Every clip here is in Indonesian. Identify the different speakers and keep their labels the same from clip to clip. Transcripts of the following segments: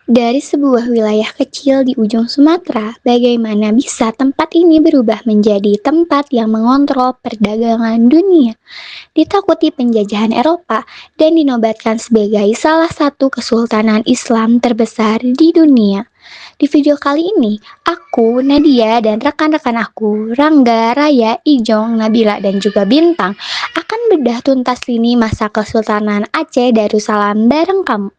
Speaker 1: Dari sebuah wilayah kecil di ujung Sumatera, bagaimana bisa tempat ini berubah menjadi tempat yang mengontrol perdagangan dunia, ditakuti penjajahan Eropa, dan dinobatkan sebagai salah satu kesultanan Islam terbesar di dunia. Di video kali ini, aku, Nadia, dan rekan-rekan aku, Rangga, Raya, Ijong, Nabila, dan juga Bintang, akan bedah tuntas lini masa Kesultanan Aceh Darussalam bareng kamu.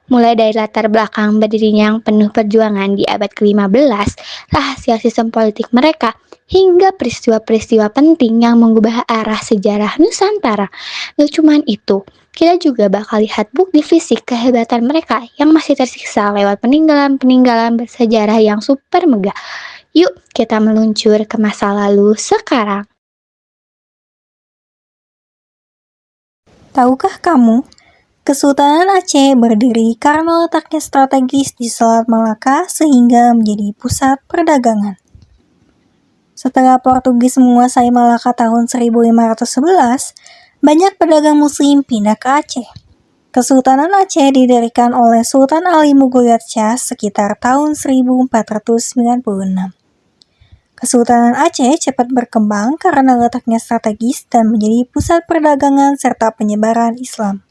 Speaker 1: Mulai dari latar belakang berdirinya yang penuh perjuangan di abad ke-15, rahasia sistem politik mereka, hingga peristiwa-peristiwa penting yang mengubah arah sejarah Nusantara. Gak cuman itu, kita juga bakal lihat bukti fisik kehebatan mereka yang masih tersiksa lewat peninggalan-peninggalan bersejarah yang super megah. Yuk, kita meluncur ke masa lalu sekarang.
Speaker 2: Tahukah kamu, Kesultanan Aceh berdiri karena letaknya strategis di Selat Malaka sehingga menjadi pusat perdagangan. Setelah Portugis menguasai Malaka tahun 1511, banyak pedagang muslim pindah ke Aceh. Kesultanan Aceh didirikan oleh Sultan Ali Mughulad Shah sekitar tahun 1496. Kesultanan Aceh cepat berkembang karena letaknya strategis dan menjadi pusat perdagangan serta penyebaran Islam.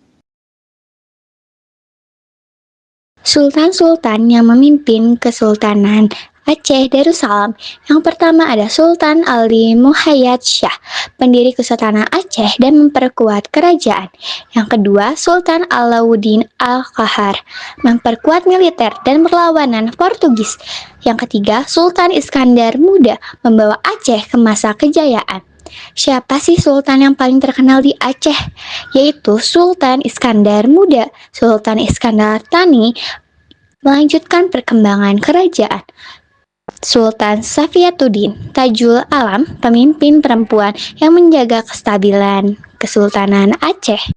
Speaker 1: Sultan-sultan yang memimpin Kesultanan Aceh Darussalam. Yang pertama ada Sultan Ali Muhayyad Shah, pendiri Kesultanan Aceh dan memperkuat kerajaan. Yang kedua, Sultan Alauddin Al-Qahar, memperkuat militer dan perlawanan Portugis. Yang ketiga, Sultan Iskandar Muda, membawa Aceh ke masa kejayaan. Siapa sih sultan yang paling terkenal di Aceh? Yaitu Sultan Iskandar Muda. Sultan Iskandar Thani melanjutkan perkembangan kerajaan. Sultan Safiyatuddin Tajul Alam, pemimpin perempuan yang menjaga kestabilan Kesultanan Aceh.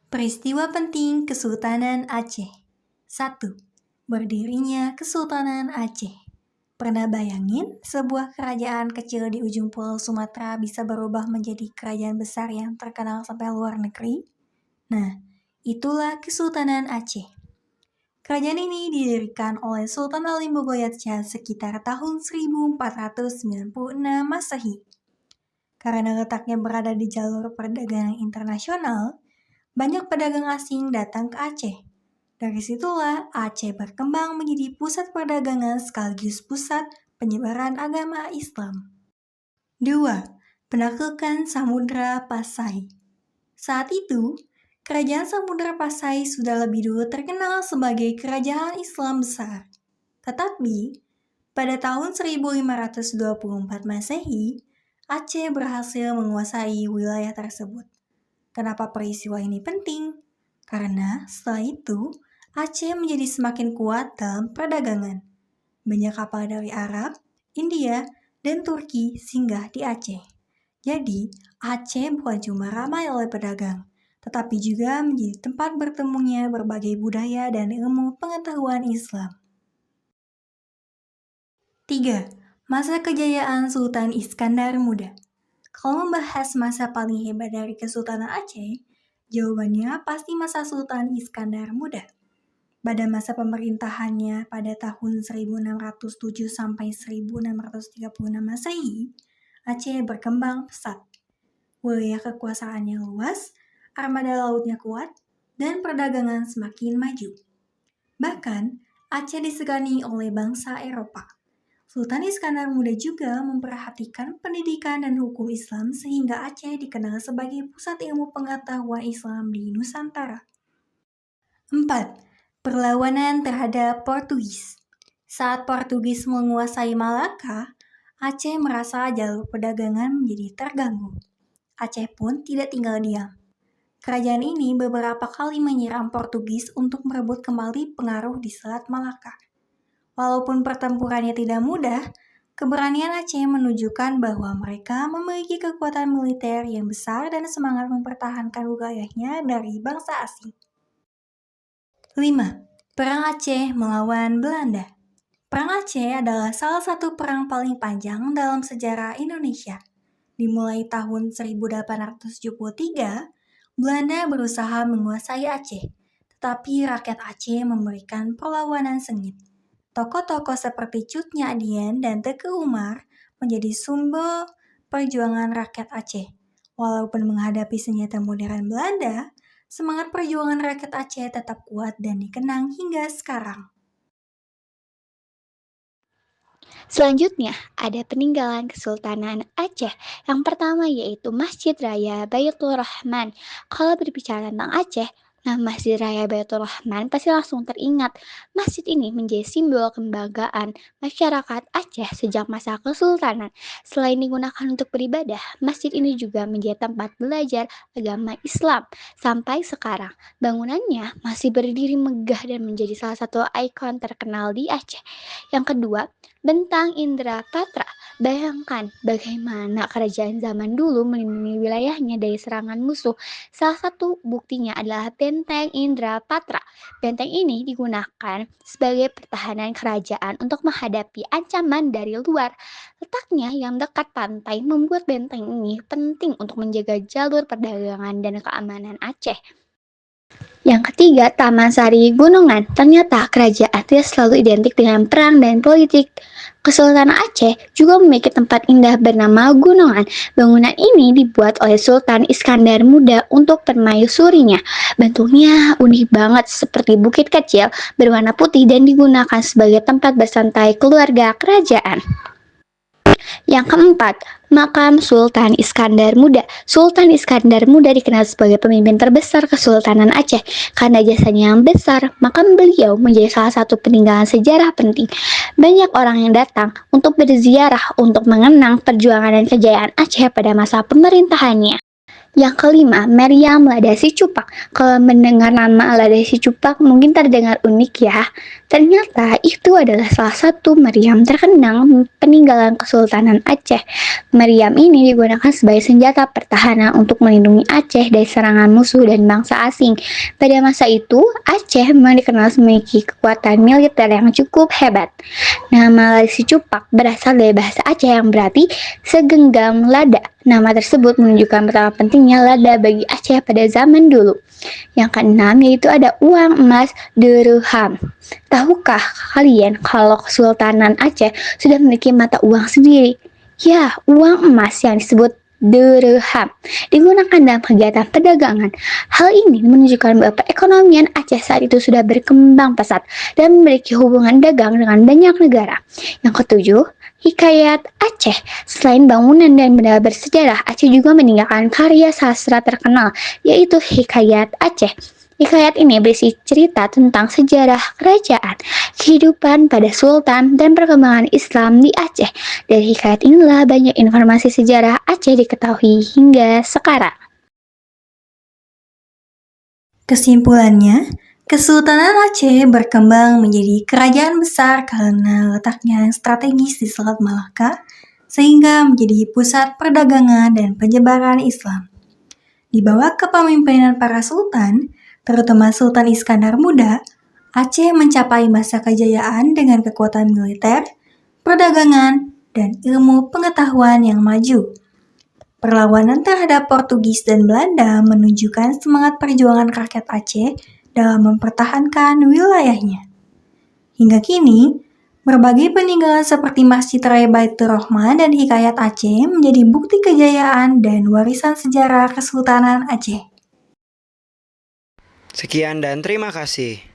Speaker 2: Peristiwa penting Kesultanan Aceh. 1. Berdirinya Kesultanan Aceh. Pernah bayangin sebuah kerajaan kecil di ujung pulau Sumatera bisa berubah menjadi kerajaan besar yang terkenal sampai luar negeri? Nah, itulah Kesultanan Aceh. Kerajaan ini didirikan oleh Sultan Ali Mughulad Shah sekitar tahun 1496 Masehi. Karena letaknya berada di jalur perdagangan internasional, banyak pedagang asing datang ke Aceh. Dari situlah Aceh berkembang menjadi pusat perdagangan sekaligus pusat penyebaran agama Islam. 2. Penaklukan Samudra Pasai. Saat itu, Kerajaan Samudra Pasai sudah lebih dulu terkenal sebagai kerajaan Islam besar. Tetapi, pada tahun 1524 Masehi, Aceh berhasil menguasai wilayah tersebut. Kenapa peristiwa ini penting? Karena setelah itu, Aceh menjadi semakin kuat dalam perdagangan. Banyak kapal dari Arab, India, dan Turki singgah di Aceh. Jadi, Aceh bukan cuma ramai oleh pedagang, tetapi juga menjadi tempat bertemunya berbagai budaya dan ilmu pengetahuan Islam. 3. Masa kejayaan Sultan Iskandar Muda. Kalau membahas masa paling hebat dari Kesultanan Aceh, jawabannya pasti masa Sultan Iskandar Muda. Pada masa pemerintahannya pada tahun 1607 sampai 1636 Masehi, Aceh berkembang pesat. Wilayah kekuasaannya luas, armada lautnya kuat, dan perdagangan semakin maju. Bahkan, Aceh disegani oleh bangsa Eropa. Sultan Iskandar Muda juga memperhatikan pendidikan dan hukum Islam sehingga Aceh dikenal sebagai pusat ilmu pengetahuan Islam di Nusantara. 4. Perlawanan terhadap Portugis. Saat Portugis menguasai Malaka, Aceh merasa jalur perdagangan menjadi terganggu. Aceh pun tidak tinggal diam. Kerajaan ini beberapa kali menyerang Portugis untuk merebut kembali pengaruh di Selat Malaka. Walaupun pertempurannya tidak mudah, keberanian Aceh menunjukkan bahwa mereka memiliki kekuatan militer yang besar dan semangat mempertahankan wilayahnya dari bangsa asing. 5. Perang Aceh melawan Belanda. Perang Aceh adalah salah satu perang paling panjang dalam sejarah Indonesia. Dimulai tahun 1873, Belanda berusaha menguasai Aceh, tapi rakyat Aceh memberikan perlawanan sengit. Tokoh-tokoh seperti Cut Nyak Dien dan Teuku Umar menjadi sumber perjuangan rakyat Aceh. Walaupun menghadapi senjata modern Belanda, semangat perjuangan rakyat Aceh tetap kuat dan dikenang hingga sekarang.
Speaker 1: Selanjutnya, ada peninggalan Kesultanan Aceh. Yang pertama yaitu Masjid Raya Baitur Rahman. Kalau berbicara tentang Aceh, Masjid Raya Baitur Rahman pasti langsung teringat. Masjid ini menjadi simbol kebanggaan masyarakat Aceh sejak masa Kesultanan. Selain digunakan untuk beribadah, masjid ini juga menjadi tempat belajar agama Islam. Sampai sekarang, bangunannya masih berdiri megah dan menjadi salah satu ikon terkenal di Aceh. Yang kedua, Bentang Indrapatra. Bayangkan bagaimana kerajaan zaman dulu melindungi wilayahnya dari serangan musuh. Salah satu buktinya adalah Benteng Indrapatra. Benteng ini digunakan sebagai pertahanan kerajaan untuk menghadapi ancaman dari luar. Letaknya yang dekat pantai membuat benteng ini penting untuk menjaga jalur perdagangan dan keamanan Aceh. Yang ketiga, Taman Sari Gunungan. Ternyata kerajaan tidak selalu identik dengan perang dan politik. Kesultanan Aceh juga memiliki tempat indah bernama Gunungan. Bangunan ini dibuat oleh Sultan Iskandar Muda untuk permaisurinya. Bentuknya unik banget seperti bukit kecil berwarna putih dan digunakan sebagai tempat bersantai keluarga kerajaan. Yang keempat, makam Sultan Iskandar Muda. Sultan Iskandar Muda dikenal sebagai pemimpin terbesar Kesultanan Aceh. Karena jasanya yang besar, makam beliau menjadi salah satu peninggalan sejarah penting. Banyak orang yang datang untuk berziarah untuk mengenang perjuangan dan kejayaan Aceh pada masa pemerintahannya. Yang kelima, Meriam Lada Sicupak. Kalau mendengar nama Lada Sicupak mungkin terdengar unik ya. Ternyata itu adalah salah satu meriam terkenal peninggalan Kesultanan Aceh. Meriam ini digunakan sebagai senjata pertahanan untuk melindungi Aceh dari serangan musuh dan bangsa asing. Pada masa itu, Aceh memang dikenal memiliki kekuatan militer yang cukup hebat. Nama Lada Sicupak berasal dari bahasa Aceh yang berarti segenggam lada. Nama tersebut menunjukkan betapa pentingnya lada bagi Aceh pada zaman dulu. Yang keenam yaitu ada uang emas dirham. Tahukah kalian kalau Kesultanan Aceh sudah memiliki mata uang sendiri? Ya, uang emas yang disebut dirham digunakan dalam kegiatan perdagangan. Hal ini menunjukkan bahwa perekonomian Aceh saat itu sudah berkembang pesat dan memiliki hubungan dagang dengan banyak negara. Yang ketujuh, Hikayat Aceh. Selain bangunan dan benda bersejarah, Aceh juga meninggalkan karya sastra terkenal, yaitu Hikayat Aceh. Hikayat ini berisi cerita tentang sejarah kerajaan, kehidupan pada sultan, dan perkembangan Islam di Aceh. Dari hikayat inilah banyak informasi sejarah Aceh diketahui hingga sekarang.
Speaker 2: Kesimpulannya, Kesultanan Aceh berkembang menjadi kerajaan besar karena letaknya yang strategis di Selat Malaka, sehingga menjadi pusat perdagangan dan penyebaran Islam. Di bawah kepemimpinan para sultan, terutama Sultan Iskandar Muda, Aceh mencapai masa kejayaan dengan kekuatan militer, perdagangan, dan ilmu pengetahuan yang maju. Perlawanan terhadap Portugis dan Belanda menunjukkan semangat perjuangan rakyat Aceh dalam mempertahankan wilayahnya. Hingga kini, berbagai peninggalan seperti Masjid Raya Baitur Rahman dan Hikayat Aceh menjadi bukti kejayaan dan warisan sejarah Kesultanan Aceh.
Speaker 3: Sekian dan terima kasih.